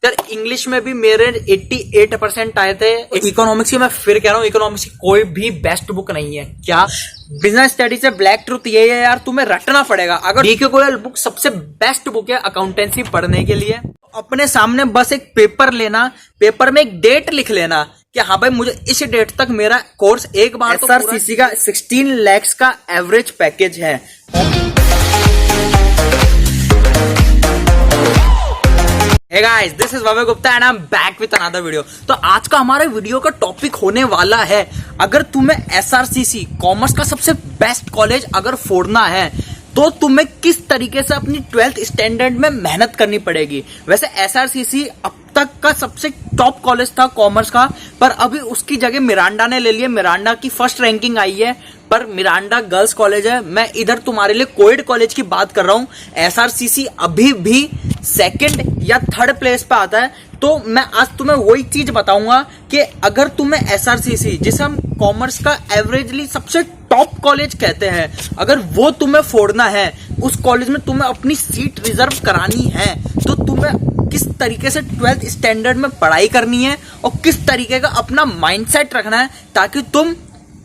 यार इंग्लिश में भी मेरे 88% आए थे। इकोनॉमिक्स की मैं फिर कह रहा हूँ, इकोनॉमिक्स की कोई भी बेस्ट बुक नहीं है। क्या बिजनेस स्टडी से ब्लैक ट्रूथ ये है यार, तुम्हें रटना पड़ेगा। अगर डीके गोयल बुक सबसे बेस्ट बुक है अकाउंटेंसी पढ़ने के लिए, अपने सामने बस एक पेपर लेना, पेपर में एक डेट लिख लेना कि हाँ भाई मुझे इस डेट तक मेरा कोर्स एक बार SRCC का 16 lakhs का एवरेज पैकेज है। Hey guys, this is Vivek Gupta and I'm back with another video। तो आज का हमारे वीडियो का टॉपिक होने वाला है, अगर तुम्हें SRCC कॉमर्स का सबसे बेस्ट कॉलेज अगर फोड़ना है तो तुम्हें किस तरीके से अपनी 12th स्टैंडर्ड में मेहनत करनी पड़ेगी। वैसे SRCC अब तक का सबसे टॉप कॉलेज था कॉमर्स का, पर अभी उसकी जगह मिरांडा ने ले लिया। मिरांडा की फर्स्ट रैंकिंग आई है, पर मिरांडा गर्ल्स कॉलेज है। मैं इधर तुम्हारे लिए कोएड कॉलेज की बात कर रहा हूं। SRCC अभी भी सेकंड या थर्ड प्लेस पे आता है। तो मैं आज तुम्हें वही चीज बताऊंगा कि अगर तुम्हें SRCC, जिसे हम कॉमर्स का एवरेजली सबसे टॉप कॉलेज कहते हैं, अगर वो तुम्हें फोड़ना है, उस कॉलेज में तुम्हें अपनी सीट रिजर्व करानी है, तो तुम्हें किस तरीके से 12th स्टैंडर्ड में पढ़ाई करनी है और किस तरीके का अपना माइंडसेट रखना है ताकि तुम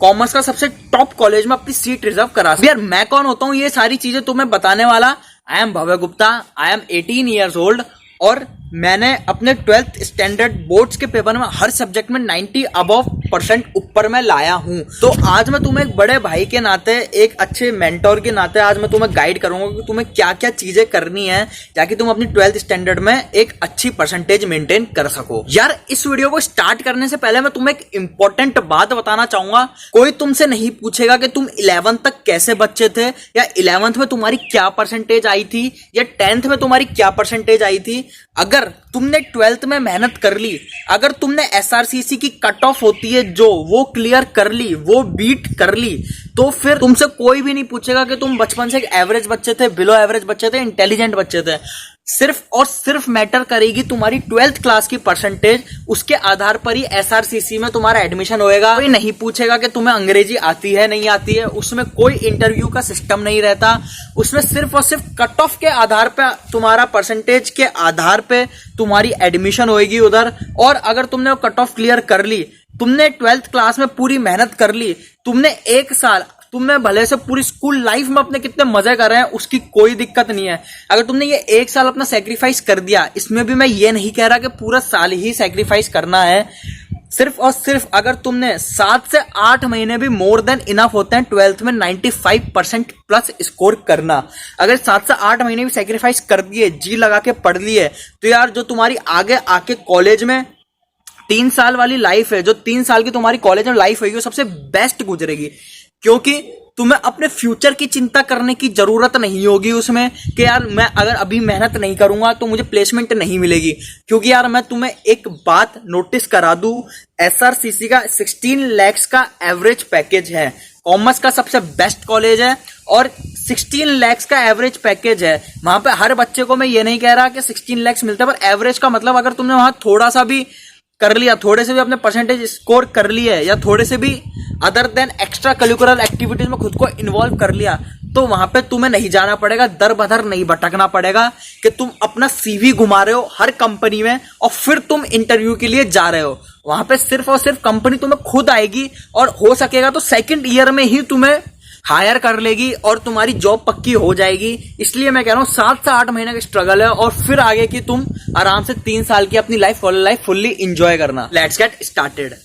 कॉमर्स का सबसे टॉप कॉलेज में अपनी सीट रिजर्व करा सको। यार मैं कौन होता हूं ये सारी चीजें तुम्हें बताने वाला। I am Bhavya Gupta, I am 18 years old और मैंने अपने 12th स्टैंडर्ड बोर्ड्स के पेपर में हर सब्जेक्ट में 90 above% ऊपर में लाया हूं। तो आज मैं तुम्हें एक बड़े भाई के नाते, एक अच्छे मेंटोर के नाते आज मैं तुम्हें गाइड करूंगा कि तुम्हें क्या क्या चीजें करनी है ताकि तुम अपनी 12th स्टैंडर्ड में एक अच्छी परसेंटेज मेंटेन कर सको। यार इस वीडियो को स्टार्ट करने से पहले मैं तुम्हें एक इंपॉर्टेंट बात बताना चाहूंगा। कोई तुमसे नहीं पूछेगा कि तुम 11th तक कैसे बच्चे थे, या 11th में तुम्हारी क्या परसेंटेज आई थी, या 10th में तुम्हारी क्या परसेंटेज आई थी। अगर तुमने 12th में मेहनत कर ली, अगर तुमने SRCC की कट ऑफ होती है जो, वो क्लियर कर ली, वो बीट कर ली, तो फिर तुमसे कोई भी नहीं पूछेगा कि तुम बचपन से एक एवरेज बच्चे थे, बिलो एवरेज बच्चे थे, इंटेलिजेंट बच्चे थे। सिर्फ और सिर्फ मैटर करेगी तुम्हारी 12th क्लास की परसेंटेज। उसके आधार पर ही SRCC में तुम्हारा एडमिशन होएगा। कोई नहीं पूछेगा कि तुम्हें अंग्रेजी आती है नहीं आती है, उसमें कोई इंटरव्यू का सिस्टम नहीं रहता। उसमें सिर्फ और सिर्फ कट ऑफ के आधार पे, तुम्हारा परसेंटेज के आधार पे तुम्हारी एडमिशन होएगी उधर। और अगर तुमने वो कट ऑफ क्लियर कर ली, तुमने 12th क्लास में पूरी मेहनत कर ली, तुमने एक साल, तुमने भले से पूरी स्कूल लाइफ में अपने कितने मजे कर रहे हैं उसकी कोई दिक्कत नहीं है। अगर तुमने ये एक साल अपना सेक्रीफाइस कर दिया, इसमें भी मैं ये नहीं कह रहा कि पूरा साल ही सेक्रीफाइस करना है। सिर्फ और सिर्फ अगर तुमने 7 से 8 महीने भी मोर देन इनफ होते हैं 12th में 95% प्लस स्कोर करना। अगर 7 से 8 महीने भी सेक्रीफाइस कर दिए, जी लगा के पढ़ लिए, तो यार जो तुम्हारी आगे आके कॉलेज में 3 साल वाली लाइफ है, जो 3 साल की तुम्हारी कॉलेज में लाइफ होगी, वो सबसे बेस्ट गुजरेगी। क्योंकि तुम्हें अपने फ्यूचर की चिंता करने की जरूरत नहीं होगी उसमें कि यार मैं अगर अभी मेहनत नहीं करूंगा तो मुझे प्लेसमेंट नहीं मिलेगी। क्योंकि यार मैं तुम्हें एक बात नोटिस करा दूं, SRCC का 16 lakhs का एवरेज पैकेज है, कॉमर्स का सबसे बेस्ट कॉलेज है और 16 lakhs का एवरेज पैकेज है। वहां पे हर बच्चे को मैं ये नहीं कह रहा कि 16 lakhs मिलता है, पर एवरेज का मतलब अगर तुमने वहां थोड़ा सा भी कर लिया, थोड़े से भी अपने परसेंटेज स्कोर कर लिए, या थोड़े से भी other than extra curricular activities में खुद को इन्वॉल्व कर लिया, तो वहां पे तुम्हें नहीं जाना पड़ेगा, दर बदर नहीं भटकना पड़ेगा कि तुम अपना CV घुमा रहे हो हर कंपनी में और फिर तुम इंटरव्यू के लिए जा रहे हो। वहां पे सिर्फ और सिर्फ कंपनी तुम्हें खुद आएगी और हो सकेगा तो सेकंड ईयर में ही तुम्हें हायर कर लेगी और तुम्हारी जॉब पक्की हो जाएगी। इसलिए मैं कह रहा हूं 7 से 8 महीने का स्ट्रगल है और फिर आगे की तुम आराम से 3 साल की अपनी लाइफ फुल्ली एंजॉय करना। Let's get started.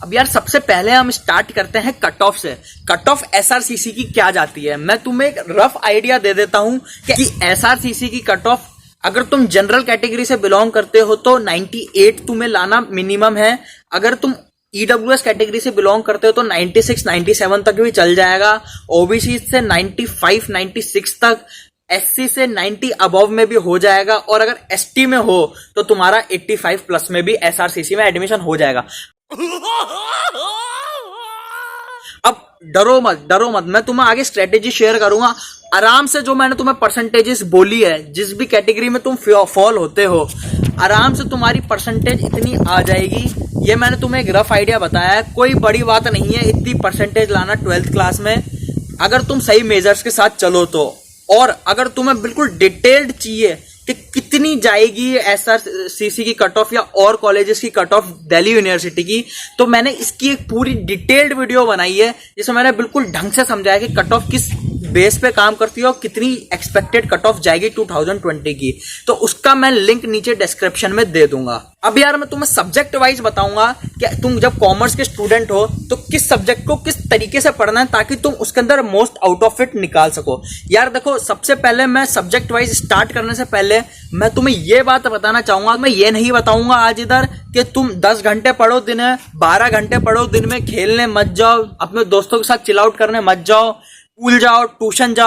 अब यार सबसे पहले हम स्टार्ट करते हैं कट ऑफ से। कट ऑफ SRCC की क्या जाती है, मैं तुम्हें एक रफ आइडिया दे देता हूं कि SRCC की कट ऑफ, अगर तुम जनरल कैटेगरी से बिलोंग करते हो तो 98 तुम्हें लाना मिनिमम है। अगर तुम EWS कैटेगरी से बिलोंग करते हो तो 96, 97 तक भी चल जाएगा। OBC से 95, 96 तक, SC से 90 अबव में भी हो जाएगा, और अगर ST में हो तो तुम्हारा 85 प्लस में भी SRCC में एडमिशन हो जाएगा। अब डरो मत, मैं तुम्हें आगे स्ट्रेटेजी शेयर करूंगा। आराम से जो मैंने तुम्हें परसेंटेजेस बोली है, जिस भी कैटेगरी में तुम फॉल होते हो, आराम से तुम्हारी परसेंटेज इतनी आ जाएगी। ये मैंने तुम्हें एक रफ आइडिया बताया है, कोई बड़ी बात नहीं है इतनी परसेंटेज लाना 12th क्लास में, अगर तुम सही मेजर्स के साथ चलो तो। और अगर तुम्हें बिल्कुल डिटेल्ड चाहिए कि कितनी जाएगी एसआरसीसी की कट ऑफ या और कॉलेजेस की कट ऑफ दिल्ली यूनिवर्सिटी की, तो मैंने इसकी एक पूरी डिटेल्ड वीडियो बनाई है जिसमें मैंने बिल्कुल ढंग से समझाया कि कट ऑफ किस बेस पे काम करती है और कितनी एक्सपेक्टेड कट ऑफ जाएगी 2020 की। तो उसका मैं लिंक नीचे डिस्क्रिप्शन में दे दूंगा। अब यार मैं तुम्हें सब्जेक्ट वाइज बताऊंगा कि तुम जब कॉमर्स के स्टूडेंट हो तो किस सब्जेक्ट को किस तरीके से पढ़ना है ताकि तुम उसके अंदर मोस्ट आउट ऑफ इट निकाल सको। यार देखो, सबसे पहले मैं सब्जेक्ट वाइज स्टार्ट करने से पहले मैं तुम्हें यह बात बताना चाहूंगा, मैं ये नहीं बताऊंगा आज इधर कि तुम 10 घंटे पढ़ो दिन में, 12 घंटे पढ़ो दिन में, खेलने मत जाओ, अपने दोस्तों के साथ चिल आउट करने मत जाओ, स्कूल जाओ,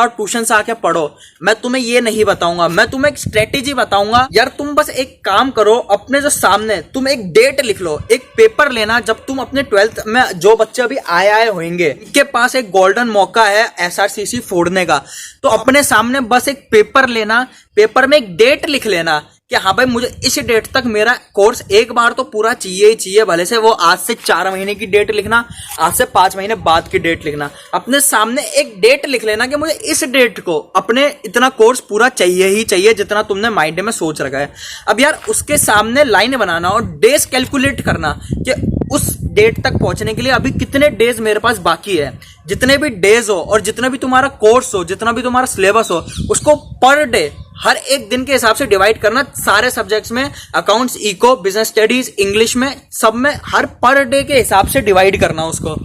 ट्यूशन से आके पढ़ो। मैं तुम्हें ये नहीं बताऊंगा, मैं तुम्हें एक स्ट्रेटेजी बताऊंगा। यार तुम बस एक काम करो, अपने जो सामने तुम एक डेट लिख लो, एक पेपर लेना। जब तुम अपने 12th में जो बच्चे अभी आए होंगे इनके पास एक गोल्डन मौका है एसआरसीसी फोड़ने का, तो अपने सामने बस एक पेपर लेना, पेपर में एक डेट लिख लेना कि हाँ भाई मुझे इस डेट तक मेरा कोर्स एक बार तो पूरा चाहिए ही चाहिए। भले से वो आज से 4 महीने की डेट लिखना, आज से 5 महीने बाद की डेट लिखना, अपने सामने एक डेट लिख लेना कि मुझे इस डेट को अपने इतना कोर्स पूरा चाहिए ही चाहिए जितना तुमने माइंड में सोच रखा है। अब यार उसके सामने लाइन बनाना और डेज कैलकुलेट करना कि उस डेट तक पहुंचने के लिए अभी कितने डेज मेरे पास बाकी है। जितने भी डेज हो और जितना भी तुम्हारा कोर्स हो, जितना भी तुम्हारा सिलेबस हो, उसको पर डे हर एक दिन के हिसाब से डिवाइड करना। सारे सब्जेक्ट्स में, accounts, eco, business studies, English में, सब में हर पर डे के हिसाब से डिवाइड करना उसको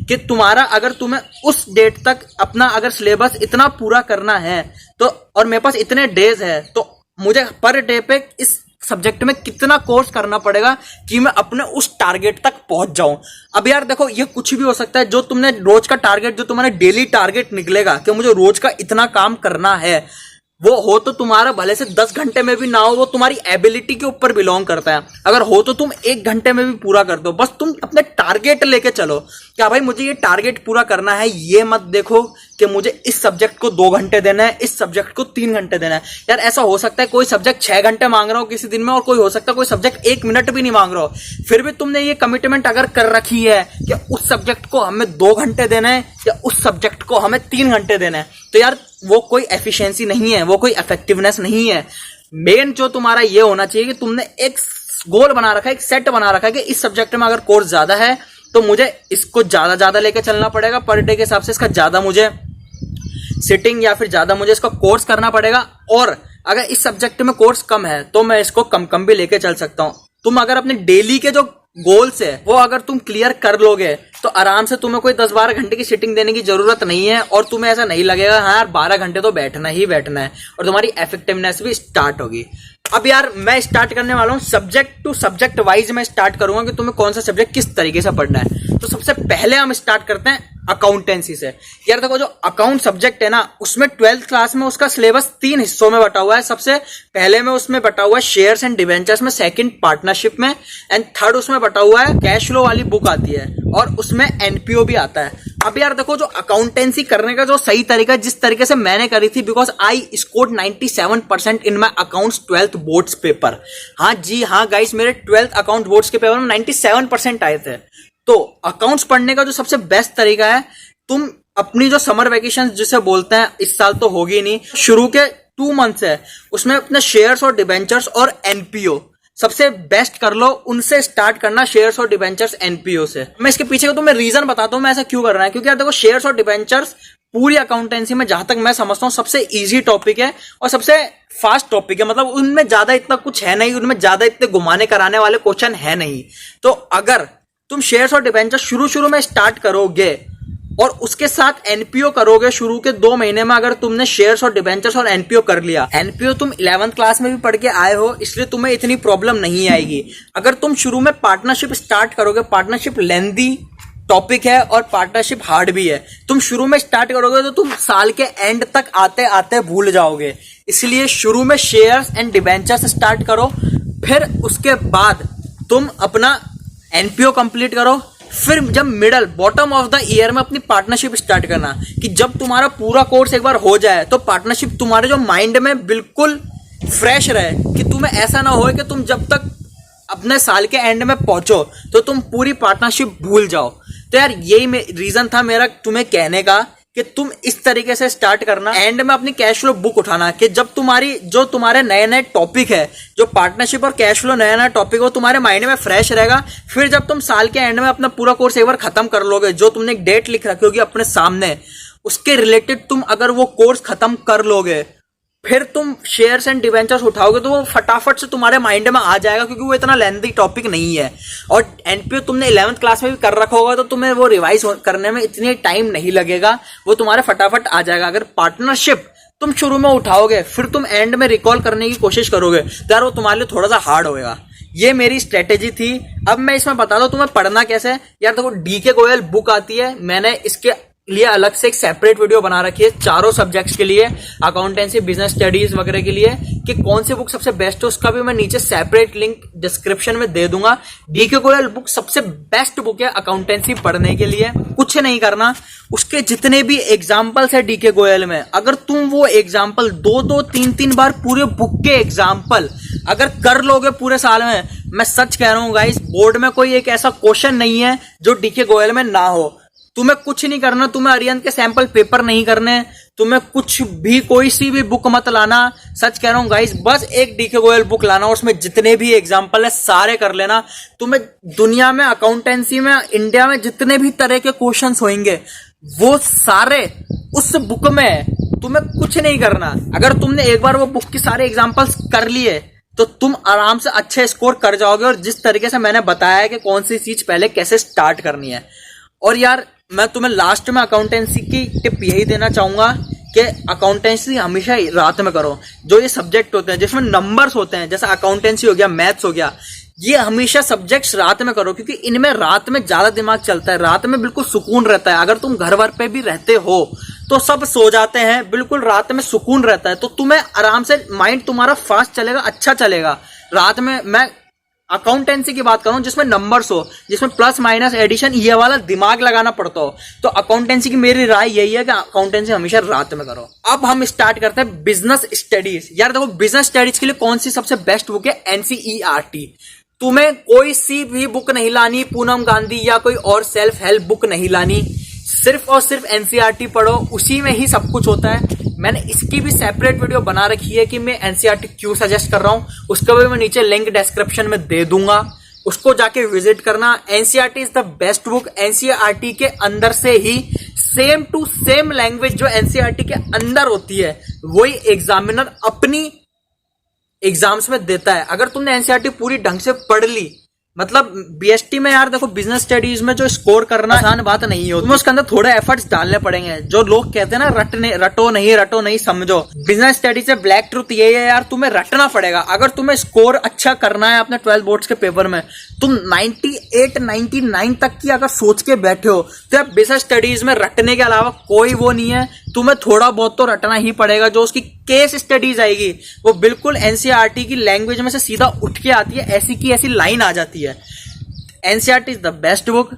कि तुम्हारा अगर तुम्हें उस डेट तक अपना अगर सिलेबस इतना पूरा करना है तो, और मेरे पास इतने डेज है, तो मुझे पर डे पे इस सब्जेक्ट में कितना कोर्स करना पड़ेगा कि मैं अपने उस टारगेट तक पहुंच जाऊं। अब यार देखो, ये कुछ भी हो सकता है। जो तुमने रोज का टारगेट, जो तुम्हारा डेली टारगेट निकलेगा कि मुझे रोज का इतना काम करना है, वो हो तो तुम्हारा भले से 10 घंटे में भी ना हो, वो तुम्हारी एबिलिटी के ऊपर बिलोंग करता है। अगर हो तो तुम 1 घंटे में भी पूरा कर दो, बस तुम अपने टारगेट लेके चलो। क्या भाई मुझे ये टारगेट पूरा करना है, ये मत देखो कि मुझे इस सब्जेक्ट को 2 घंटे देना है, इस सब्जेक्ट को 3 घंटे देना है। यार ऐसा हो सकता है कोई सब्जेक्ट 6 घंटे मांग रहा हो किसी दिन में, और कोई हो सकता है कोई सब्जेक्ट 1 मिनट भी नहीं मांग रहा हो। फिर भी तुमने ये कमिटमेंट अगर कर रखी है कि उस सब्जेक्ट को हमें 2 घंटे देना है या उस सब्जेक्ट को हमें 3 घंटे देना है, तो यार वो कोई एफिशिएंसी नहीं है, वो कोई इफेक्टिवनेस नहीं है। मेन जो तुम्हारा ये होना चाहिए कि तुमने एक गोल बना रखा है, एक सेट बना रखा है कि इस सब्जेक्ट में अगर कोर्स ज्यादा है तो मुझे इसको ज्यादा लेके चलना पड़ेगा, पर डे के हिसाब से इसका ज्यादा मुझे सिटिंग या फिर ज्यादा मुझे इसका कोर्स करना पड़ेगा। और अगर इस सब्जेक्ट में कोर्स कम है तो मैं इसको कम भी लेके चल सकता हूं। तुम अगर अपने डेली के जो गोल्स है वो अगर तुम क्लियर कर लोगे तो आराम से तुम्हें कोई 10-12 घंटे की सिटिंग देने की जरूरत नहीं है, और तुम्हें ऐसा नहीं लगेगा हाँ यार 12 घंटे तो बैठना ही बैठना है, और तुम्हारी इफेक्टिवनेस भी स्टार्ट होगी। अब यार मैं स्टार्ट करने वाला हूं सब्जेक्ट टू सब्जेक्ट वाइज। मैं स्टार्ट करूंगा कि तुम्हें कौन सा सब्जेक्ट किस तरीके से पढ़ना है। तो सबसे पहले हम स्टार्ट करते हैं अकाउंटेंसी से। यार देखो, जो अकाउंट सब्जेक्ट है ना, उसमें 12th क्लास में उसका सिलेबस 3 हिस्सों में बटा हुआ है। सबसे पहले में उसमें बटा हुआ है शेयर्स एंड डिवेंचर्स में, सेकंड पार्टनरशिप में, एंड थर्ड उसमें बटा हुआ है कैश फ्लो वाली बुक आती है, और उसमें एनपीओ भी आता है। अब यार देखो, जो अकाउंटेंसी करने का जो सही तरीका, जिस तरीके से मैंने करी थी, because I scored 97% in my accounts 12th boards paper. हाँ जी हाँ गाइस, मेरे 12th अकाउंट बोर्ड्स के पेपर में 97% आए थे। तो अकाउंट्स पढ़ने का जो सबसे बेस्ट तरीका है, तुम अपनी जो समर वेकेशन जिसे बोलते हैं, इस साल तो होगी नहीं, शुरू के 2 मंथ्स है, उसमें अपने शेयर्स और डिबेंचर्स और एनपीओ सबसे बेस्ट कर लो। उनसे स्टार्ट करना, शेयर्स और डिबेंचर्स एनपीओ से। मैं इसके पीछे का तुम्हें रीजन बताता हूं मैं ऐसा क्यों कर रहा है। क्योंकि यार देखो, शेयर्स और डिबेंचर्स पूरी अकाउंटेंसी में जहां तक मैं समझता हूं सबसे इजी टॉपिक है और सबसे फास्ट टॉपिक है। मतलब उनमें ज्यादा इतना कुछ है नहीं, उनमें ज्यादा इतने घुमाने कराने वाले क्वेश्चन है नहीं। तो अगर तुम शेयर्स और डिबेंचर्स शुरू में स्टार्ट करोगे और उसके साथ एनपीओ करोगे, शुरू के 2 महीने में अगर तुमने शेयर्स और डिबेंचर्स और एनपीओ कर लिया, एनपीओ तुम 11th क्लास में भी पढ़ के आए हो, इसलिए तुम्हें इतनी प्रॉब्लम नहीं आएगी। अगर तुम शुरू में पार्टनरशिप स्टार्ट करोगे, पार्टनरशिप लेंदी टॉपिक है और पार्टनरशिप हार्ड भी है, तुम शुरू में स्टार्ट करोगे तो तुम साल के एंड तक आते आते भूल जाओगे। इसलिए शुरू में शेयर्स एंड डिबेंचर्स स्टार्ट करो, फिर उसके बाद तुम अपना एनपीओ कंप्लीट करो, फिर जब middle bottom of the year में अपनी पार्टनरशिप स्टार्ट करना, कि जब तुम्हारा पूरा कोर्स एक बार हो जाए तो पार्टनरशिप तुम्हारे जो माइंड में बिल्कुल फ्रेश रहे, कि तुम्हें ऐसा ना हो कि तुम जब तक अपने साल के एंड में पहुंचो तो तुम पूरी पार्टनरशिप भूल जाओ। तो यार यही रीजन था मेरा तुम्हें कहने का कि तुम इस तरीके से स्टार्ट करना, एंड में अपनी कैश फ्लो बुक उठाना कि जब तुम्हारे नए नए टॉपिक है, जो पार्टनरशिप और कैश फ्लो नया नया टॉपिक हो तुम्हारे माइंड में फ्रेश रहेगा। फिर जब तुम साल के एंड में अपना पूरा कोर्स एक बार खत्म कर लोगे, जो तुमने एक डेट लिख रखी होगी अपने सामने, उसके रिलेटेड तुम अगर वो कोर्स खत्म कर लोगे, फिर तुम शेयर्स एंड डिवेंचर्स उठाओगे तो वो फटाफट से तुम्हारे माइंड में आ जाएगा, क्योंकि वो इतना लेंथी टॉपिक नहीं है। और एनपीओ तुमने 11th क्लास में भी कर रखा होगा तो तुम्हें वो रिवाइज करने में इतनी टाइम नहीं लगेगा, वो तुम्हारे फटाफट आ जाएगा। अगर पार्टनरशिप तुम शुरू में उठाओगे फिर तुम एंड में रिकॉल करने की कोशिश करोगे तो यार वो तुम्हारे लिए थोड़ा सा हार्ड होगा। ये मेरी स्ट्रेटेजी थी। अब मैं इसमें बता दूं तुम्हें पढ़ना कैसे है। यार देखो, डीके गोयल बुक आती है, मैंने इसके लिए अलग से एक सेपरेट वीडियो बना रखी है चारों सब्जेक्ट्स के लिए, अकाउंटेंसी, बिजनेस स्टडीज वगैरह के लिए, कि कौन सी बुक सबसे बेस्ट है। उसका भी मैं नीचे सेपरेट लिंक डिस्क्रिप्शन में दे दूंगा। डीके गोयल बुक सबसे बेस्ट बुक है अकाउंटेंसी पढ़ने के लिए। कुछ नहीं करना, उसके जितने भी एग्जाम्पल्स है डीके गोयल में, अगर तुम वो एग्जाम्पल 2-2, 3-3 बार पूरे बुक के एग्जाम्पल अगर कर लोगे पूरे साल में, मैं सच कह रहा हूं गाइस, बोर्ड में कोई एक ऐसा क्वेश्चन नहीं है जो डीके गोयल में ना हो। तुम्हें कुछ नहीं करना, तुम्हें अरिहंत के सैंपल पेपर नहीं करने, तुम्हें कुछ भी कोई सी भी बुक मत लाना। सच कह रहा हूं गाइस, बस एक डीके गोयल बुक लाना और उसमें जितने भी एग्जाम्पल है सारे कर लेना। तुम्हें दुनिया में, अकाउंटेंसी में, इंडिया में जितने भी तरह के क्वेश्चंस होंगे वो सारे उस बुक में है। तुम्हें कुछ नहीं करना। अगर तुमने एक बार वो बुक के सारे एग्जाम्पल्स कर लिए तो तुम आराम से अच्छे स्कोर कर जाओगे। और जिस तरीके से मैंने बताया है कि कौन सी चीज पहले कैसे स्टार्ट करनी है। और यार मैं तुम्हें लास्ट में अकाउंटेंसी की टिप यही देना चाहूंगा कि अकाउंटेंसी हमेशा रात में करो। जो ये सब्जेक्ट होते हैं जिसमें नंबर्स होते हैं, जैसे अकाउंटेंसी हो गया, मैथ्स हो गया, ये हमेशा सब्जेक्ट्स रात में करो, क्योंकि इनमें रात में ज्यादा दिमाग चलता है, रात में बिल्कुल सुकून रहता है। अगर तुम घर वर पे भी रहते हो तो सब सो जाते हैं, बिल्कुल रात में सुकून रहता है, तो तुम्हें आराम से माइंड तुम्हारा फास्ट चलेगा, अच्छा चलेगा रात में। मैं अकाउंटेंसी की बात करूं जिसमें नंबर्स हो, जिसमें प्लस माइनस एडिशन ये वाला दिमाग लगाना पड़ता हो, तो अकाउंटेंसी की मेरी राय यही है कि अकाउंटेंसी हमेशा रात में करो। अब हम स्टार्ट करते हैं बिजनेस स्टडीज। यार देखो, बिजनेस स्टडीज के लिए कौन सी सबसे बेस्ट बुक है? एनसीईआरटी। तुम्हें कोई सी भी बुक नहीं लानी, पूनम गांधी या कोई और सेल्फ हेल्प बुक नहीं लानी, सिर्फ और सिर्फ एनसीईआरटी पढ़ो, उसी में ही सब कुछ होता है। मैंने इसकी भी सेपरेट वीडियो बना रखी है कि मैं एनसीईआरटी क्यों सजेस्ट कर रहा हूं, उसका भी मैं नीचे लिंक डिस्क्रिप्शन में दे दूंगा, उसको जाके विजिट करना। NCERT is the best book. NCERT के अंदर से ही सेम टू सेम लैंग्वेज जो एनसीईआरटी के अंदर होती है वही एग्जामिनर अपनी एग्जाम्स में देता है। अगर तुमने एनसीईआरटी पूरी ढंग से पढ़ ली, मतलब बीएसटी में, यार देखो, बिजनेस स्टडीज में जो स्कोर करना आसान बात नहीं होती, तुम्हें उसके अंदर थोड़े एफर्ट्स डालने पड़ेंगे। जो लोग कहते हैं ना रटो नहीं समझो, बिजनेस स्टडीज से ब्लैक ट्रूथ ये है यार, तुम्हें रटना पड़ेगा। अगर तुम्हें स्कोर अच्छा करना है अपने 12 बोर्ड्स के पेपर में, तुम 98-99 तक की अगर सोच के बैठे हो तो यार बिजनेस स्टडीज में रटने के अलावा कोई वो नहीं है। तुम्हें थोड़ा बहुत तो रटना ही पड़ेगा। जो उसकी केस स्टडीज आएगी वो बिल्कुल एनसीईआरटी की लैंग्वेज में से सीधा उठ के आती है, ऐसी की ऐसी लाइन आ जाती है। NCERT is the best book.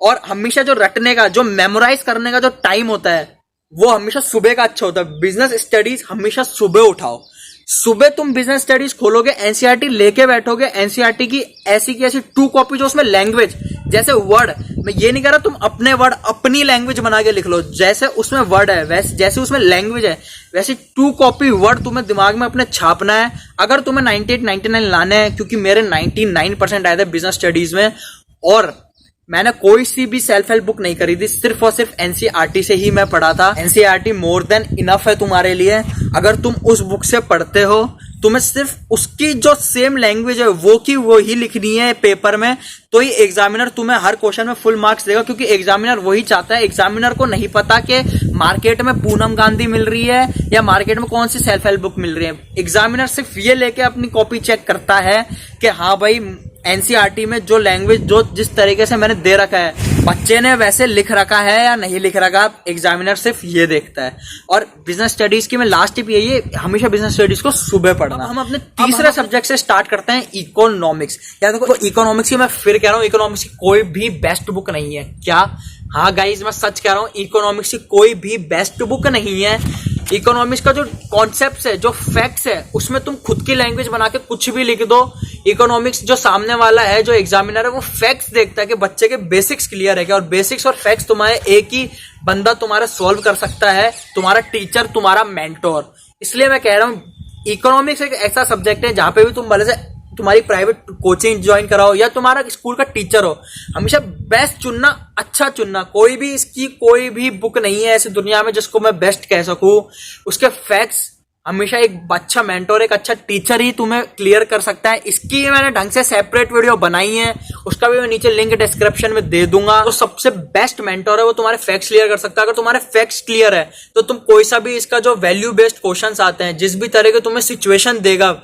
और हमेशा जो रटने का, जो मेमोराइज करने का जो टाइम होता है वो हमेशा सुबह का अच्छा होता है। बिजनेस स्टडीज हमेशा सुबह उठाओ। सुबह तुम बिजनेस स्टडीज खोलोगे, एनसीईआरटी लेके बैठोगे, एनसीईआरटी की ऐसी 2 कॉपी जो उसमें लैंग्वेज, जैसे वर्ड, मैं ये नहीं कह रहा तुम अपने वर्ड अपनी लैंग्वेज बना के लिख लो, जैसे उसमें वर्ड है वैसे, जैसे उसमें लैंग्वेज है वैसे 2 कॉपी वर्ड तुम्हें दिमाग में अपने छापना है। अगर तुम्हें 98-99 लाने हैं, क्योंकि मेरे 99% आए थे बिजनेस स्टडीज में, और मैंने कोई सी भी सेल्फ हेल्प बुक नहीं खरीदी, सिर्फ और सिर्फ एनसीईआरटी से ही मैं पढ़ा था। एनसीईआरटी मोर देन इनफ है तुम्हारे लिए। अगर तुम उस बुक से पढ़ते हो, तुम्हें सिर्फ उसकी जो सेम लैंग्वेज है वो की वो ही लिखनी है पेपर में, तो ही एग्जामिनर तुम्हें हर क्वेश्चन में फुल मार्क्स देगा। क्योंकि एग्जामिनर वही चाहता है। एग्जामिनर को नहीं पता कि मार्केट में पूनम गांधी मिल रही है या मार्केट में कौन सी सेल्फ हेल्प बुक मिल रही है। एग्जामिनर सिर्फ ये लेके अपनी कॉपी चेक करता है कि हाँ भाई, एनसीईआरटी में जो लैंग्वेज, जो जिस तरीके से मैंने दे रखा है, बच्चे ने वैसे लिख रखा है या नहीं लिख रखा, एग्जामिनर सिर्फ ये देखता है। और बिजनेस स्टडीज की मैं लास्ट टिप यही है, हमेशा बिजनेस स्टडीज को सुबह पढ़ना। हम अपने तीसरे सब्जेक्ट से स्टार्ट करते हैं, इकोनॉमिक्स। यार देखो, इकोनॉमिक्स की मैं फिर कह रहा हूँ, इकोनॉमिक्स की कोई भी बेस्ट बुक नहीं है। क्या? हाँ गाइज, मैं सच कह रहा हूँ, इकोनॉमिक्स की कोई भी बेस्ट बुक नहीं है। इकोनॉमिक्स का जो कॉन्सेप्ट है, जो फैक्ट्स है, उसमें तुम खुद की लैंग्वेज बना के कुछ भी लिख दो। इकोनॉमिक्स जो सामने वाला है, जो एग्जामिनर है, वो फैक्ट्स देखता है कि बच्चे के बेसिक्स क्लियर है क्या, और बेसिक्स और फैक्ट्स तुम्हारे एक ही बंदा तुम्हारा सॉल्व कर सकता है, तुम्हारा टीचर, तुम्हारा मेंटोर। इसलिए मैं कह रहा हूँ इकोनॉमिक्स एक ऐसा सब्जेक्ट है जहां पे भी तुम भले से तुम्हारी प्राइवेट कोचिंग ज्वाइन कराओ या तुम्हारा स्कूल का टीचर हो, हमेशा बेस्ट चुनना, अच्छा चुनना। कोई भी इसकी कोई भी बुक नहीं है ऐसी दुनिया में जिसको मैं बेस्ट कह सकूं। उसके फैक्ट्स हमेशा एक अच्छा मेंटोर, एक अच्छा टीचर ही तुम्हें क्लियर कर सकता है। इसकी मैंने ढंग से सेपरेट वीडियो बनाई है, उसका भी मैं नीचे लिंक डिस्क्रिप्शन में दे दूंगा। तो सबसे बेस्ट मेंटोर है वो तुम्हारे फैक्ट्स क्लियर कर सकता है। अगर तुम्हारे फैक्ट्स क्लियर है तो तुम कोई सा भी इसका जो वैल्यू बेस्ड क्वेश्चंस आते हैं, जिस भी तरह के तुम्हें सिचुएशन देगा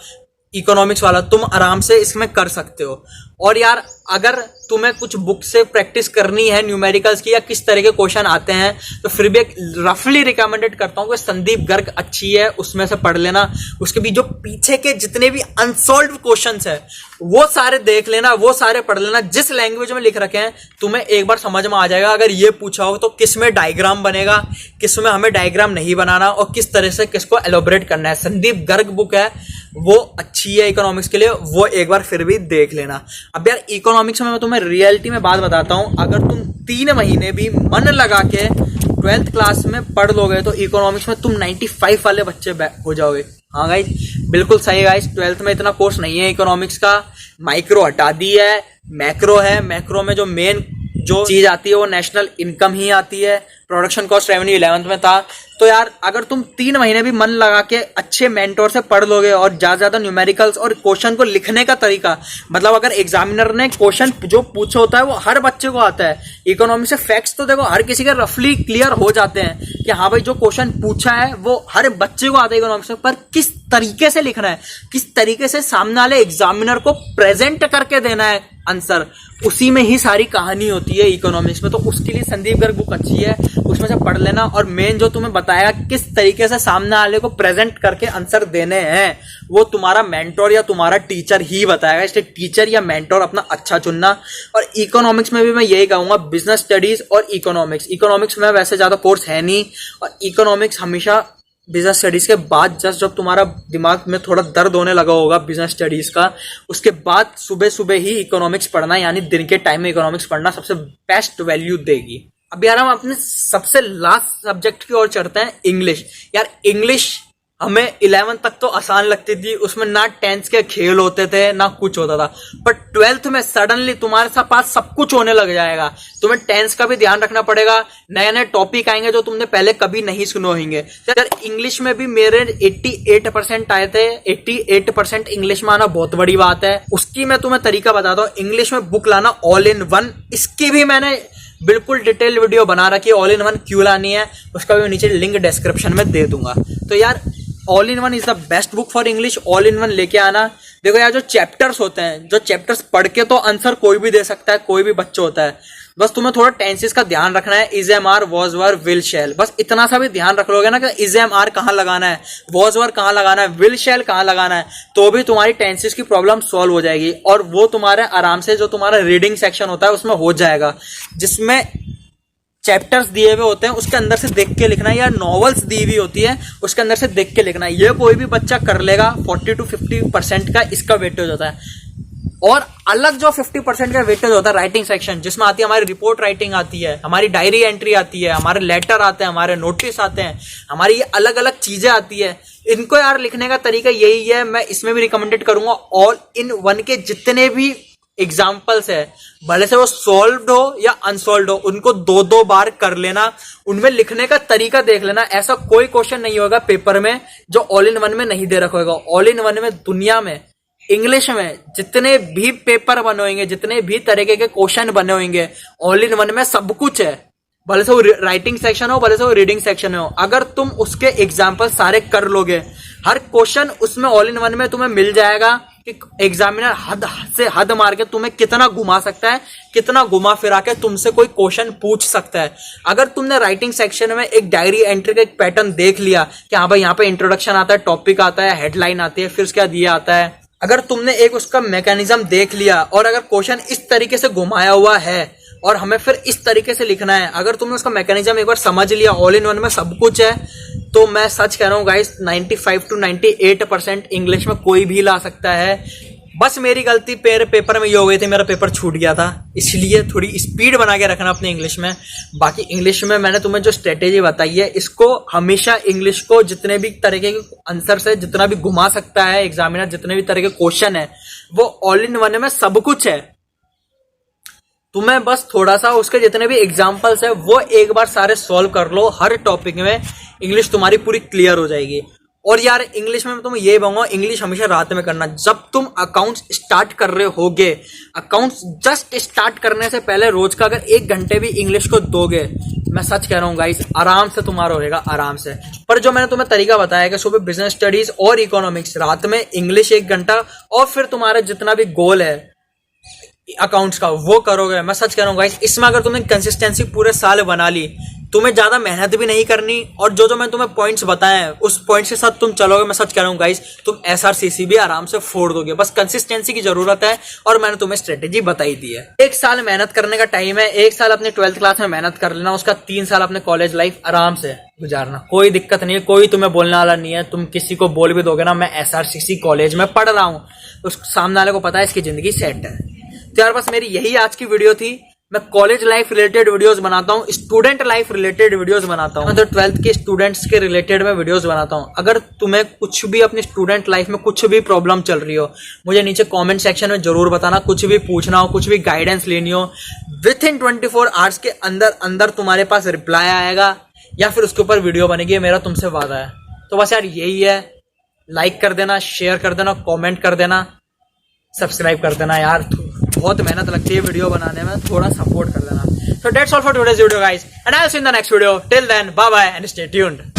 इकोनॉमिक्स वाला, तुम आराम से इसमें कर सकते हो। और यार अगर तुम्हें कुछ बुक से प्रैक्टिस करनी है न्यूमेरिकल्स की या किस तरह के क्वेश्चन आते हैं, तो फिर भी एक रफली रिकमेंडेड करता हूं कि संदीप गर्ग अच्छी है, उसमें से पढ़ लेना। उसके भी जो पीछे के जितने भी अनसॉल्व क्वेश्चंस है वो सारे देख लेना, वो सारे पढ़ लेना। जिस लैंग्वेज में लिख रखे हैं तुम्हें एक बार समझ में आ जाएगा। अगर ये पूछा हो तो किस में डायग्राम बनेगा, किस में हमें डायग्राम नहीं बनाना, और किस तरह से किसको एलोबरेट करना है। संदीप गर्ग बुक है, वो अच्छी है इकोनॉमिक्स के लिए, वो एक बार फिर भी देख लेना। अब यार इकोनॉमिक्स में मैं तुम्हें रियलिटी में बात बताता हूं, अगर तुम 3 महीने भी मन लगा के 12th क्लास में पढ़ लोगे तो इकोनॉमिक्स में तुम 95 वाले बच्चे हो जाओगे। हाँ गाइस, बिल्कुल सही गाइस, 12th में इतना कोर्स नहीं है इकोनॉमिक्स का। माइक्रो हटा दी है, मैक्रो है। मैक्रो में जो मेन जो चीज आती है वो नेशनल इनकम ही आती है। प्रोडक्शन कॉस्ट रेवेन्यू 11th में था। तो यार अगर तुम 3 महीने भी मन लगा के अच्छे मेंटोर से पढ़ लोगे और ज्यादा न्यूमेरिकल्स और क्वेश्चन को लिखने का तरीका, मतलब अगर एग्जामिनर ने क्वेश्चन जो पूछा होता है वो हर बच्चे को आता है। इकोनॉमिक्स से फैक्ट्स तो देखो हर किसी के रफली क्लियर हो जाते हैं कि हाँ भाई जो क्वेश्चन पूछा है वो हर बच्चे को आता है इकोनॉमिक्स में, पर किस तरीके से लिखना है, किस तरीके से सामने वाले एग्जामिनर को प्रेजेंट करके देना है आंसर, उसी में ही सारी कहानी होती है इकोनॉमिक्स में। तो उसके लिए संदीप गर्ग बुक अच्छी है, उसमें से पढ़ लेना। और मेन जो तुम्हें बताया किस तरीके से सामने वाले को प्रेजेंट करके आंसर देने हैं, वो तुम्हारा मेंटोर या तुम्हारा टीचर ही बताएगा। इसलिए टीचर या मेंटोर अपना अच्छा चुनना। और इकोनॉमिक्स में भी मैं यही कहूंगा, बिजनेस स्टडीज और इकोनॉमिक्स। इकोनॉमिक्स में वैसे ज्यादा कोर्स है नहीं, और इकोनॉमिक्स हमेशा बिजनेस स्टडीज के बाद, जब तुम्हारा दिमाग में थोड़ा दर्द होने लगा होगा बिजनेस स्टडीज का, उसके बाद सुबह सुबह ही इकोनॉमिक्स पढ़ना, यानी दिन के टाइम में इकोनॉमिक्स पढ़ना सबसे बेस्ट वैल्यू देगी। अब यार हम अपने सबसे लास्ट सब्जेक्ट की ओर चढ़ते हैं, इंग्लिश। यार इंग्लिश हमें 11th तक तो आसान लगती थी, उसमें ना टेंस के खेल होते थे ना कुछ होता था। पर 12th में सडनली तुम्हारे पास सब कुछ होने लग जाएगा। तुम्हें टेंस का भी ध्यान रखना पड़ेगा, नए नए टॉपिक आएंगे जो तुमने पहले कभी नहीं सुने होंगे। यार इंग्लिश में भी मेरे 88% आए थे। 88% इंग्लिश में आना बहुत बड़ी बात है। उसकी मैं तुम्हें तरीका बताता हूँ। इंग्लिश में बुक लाना ऑल इन वन, इसकी भी मैंने बिल्कुल डिटेल वीडियो बना रखी है। ऑल इन वन क्यों लानी है उसका भी नीचे लिंक डिस्क्रिप्शन में दे दूंगा। तो यार all in one is the best book for English. All in one लेके आना। देखो यार जो चैप्टर्स होते हैं, जो चैप्टर्स पढ़ के तो आंसर कोई भी दे सकता है, कोई भी बच्चा होता है। बस तुम्हें थोड़ा टेंसेस का ध्यान रखना है। Is am are, was were, will shall, बस इतना सा भी ध्यान रख लोगे ना कि इज एम आर कहाँ लगाना है, वॉज वर कहाँ लगाना है, विल शैल कहाँ लगाना है, तो भी तुम्हारी टेंसेस की प्रॉब्लम सॉल्व हो जाएगी। और वो तुम्हारे आराम से जो तुम्हारा रीडिंग सेक्शन होता है उसमें हो जाएगा, जिसमें चैप्टर्स दिए हुए होते हैं उसके अंदर से देख के लिखना है, या नॉवेल्स दी हुई होती है उसके अंदर से देख के लिखना है। ये कोई भी बच्चा कर लेगा। 40 to 50% का इसका वेटेज होता है। और अलग जो 50% का वेटेज होता है राइटिंग सेक्शन, जिसमें आती है हमारी रिपोर्ट राइटिंग आती है, हमारी डायरी एंट्री आती है, हमारे लेटर आते हैं, हमारे नोटिस आते हैं, हमारी ये अलग अलग चीजें आती है। इनको यार लिखने का तरीका यही है। मैं इसमें भी रिकमेंडेड करूंगा ऑल इन वन के जितने भी एग्जाम्पल्स है, भले से वो सॉल्व्ड हो या अनसॉल्व्ड हो, उनको 2-2 बार कर लेना। उनमें लिखने का तरीका देख लेना। ऐसा कोई क्वेश्चन नहीं होगा पेपर में जो ऑल इन वन में नहीं दे रखा होगा। ऑल इन वन में दुनिया में इंग्लिश में जितने भी पेपर बने होंगे, जितने भी तरीके के क्वेश्चन बने होंगे, ऑल इन वन में सब कुछ है। भले से वो राइटिंग सेक्शन हो, भले से वो रीडिंग सेक्शन हो, अगर तुम उसके एग्जाम्पल सारे कर लोगे, हर क्वेश्चन उसमें ऑल इन वन में तुम्हें मिल जाएगा कि एग्जामिनर हद से हद मार के तुम्हें कितना घुमा सकता है, कितना घुमा फिरा के तुमसे कोई क्वेश्चन पूछ सकता है। अगर तुमने राइटिंग सेक्शन में एक डायरी एंट्री का एक पैटर्न देख लिया कि हाँ भाई यहाँ पे इंट्रोडक्शन आता है, टॉपिक आता है, हेडलाइन आती है, फिर उसके बाद ये आता है, अगर तुमने एक उसका मैकेनिज्म देख लिया और अगर क्वेश्चन इस तरीके से घुमाया हुआ है और हमें फिर इस तरीके से लिखना है, अगर तुमने उसका मैकेनिज्म एक बार समझ लिया, ऑल इन वन में सब कुछ है, तो मैं सच कह रहा हूँ गाइस, 95 to 98% इंग्लिश में कोई भी ला सकता है। बस मेरी गलती पेपर में ये हो गई थी, मेरा पेपर छूट गया था, इसलिए थोड़ी स्पीड बना के रखना अपने इंग्लिश में। बाकी इंग्लिश में मैंने तुम्हें जो स्ट्रेटेजी बताई है, इसको हमेशा इंग्लिश को जितने भी तरीके के आंसर से जितना भी घुमा सकता है एग्जामिनर, जितने भी तरह के क्वेश्चन है वो ऑल इन वन में सब कुछ है। तुम्हें बस थोड़ा सा उसके जितने भी एग्जाम्पल्स है वो एक बार सारे सॉल्व कर लो, हर टॉपिक में इंग्लिश तुम्हारी पूरी क्लियर हो जाएगी। और यार इंग्लिश में मैं तुम्हें ये कहूंगा, इंग्लिश हमेशा रात में करना। जब तुम अकाउंट्स स्टार्ट कर रहे होगे, अकाउंट्स जस्ट स्टार्ट करने से पहले रोज का अगर 1 घंटे भी इंग्लिश को दोगे, मैं सच कह रहा हूँ गाइस, आराम से तुम्हारा होगा, आराम से। पर जो मैंने तुम्हें तरीका बताया कि सुबह बिजनेस स्टडीज और इकोनॉमिक्स, रात में इंग्लिश 1 घंटा, और फिर तुम्हारा जितना भी गोल है अकाउंट्स का वो करोगे। मैं सच कह रहा हूँ गाइस, इसमें अगर तुमने कंसिस्टेंसी पूरे साल बना ली, तुम्हें ज्यादा मेहनत भी नहीं करनी, और जो मैं तुम्हें पॉइंट्स बताए हैं उस पॉइंट्स के साथ तुम चलोगे, मैं सच कह रहा हूँ गाइस, तुम SRCC भी आराम से फोड़ दोगे। बस कंसिस्टेंसी की जरूरत है, और मैंने तुम्हें स्ट्रेटेजी बताई दी है। 1 साल मेहनत करने का टाइम है, 1 साल अपने 12th क्लास में मेहनत कर लेना, उसका 3 साल अपने कॉलेज लाइफ आराम से गुजारना, कोई दिक्कत नहीं है, कोई तुम्हें बोलने वाला नहीं है। तुम किसी को बोल भी दोगे ना मैं SRCC कॉलेज में पढ़ रहा हूँ, उस सामने वाले को पता है इसकी जिंदगी सेट है। तो यार बस मेरी यही आज की वीडियो थी। मैं कॉलेज लाइफ रिलेटेड वीडियोस बनाता हूँ, स्टूडेंट लाइफ रिलेटेड वीडियोस बनाता हूँ, तो 12th के स्टूडेंट्स के रिलेटेड में वीडियोस बनाता हूँ। अगर तुम्हें कुछ भी अपनी स्टूडेंट लाइफ में कुछ भी प्रॉब्लम चल रही हो, मुझे नीचे कमेंट सेक्शन में जरूर बताना। कुछ भी पूछना हो, कुछ भी गाइडेंस लेनी हो, विथिन 24 आवर्स के अंदर अंदर तुम्हारे पास रिप्लाई आएगा, या फिर उसके ऊपर वीडियो बनेगी, मेरा तुमसे वादा है। तो बस यार यही है, लाइक कर देना, शेयर कर देना, कॉमेंट कर देना, सब्सक्राइब कर देना। यार बहुत मेहनत लगती है वीडियो बनाने में, थोड़ा सपोर्ट कर देना। So that's all for today's video guys, and I'll see you in the next video. Till then, bye bye and stay tuned.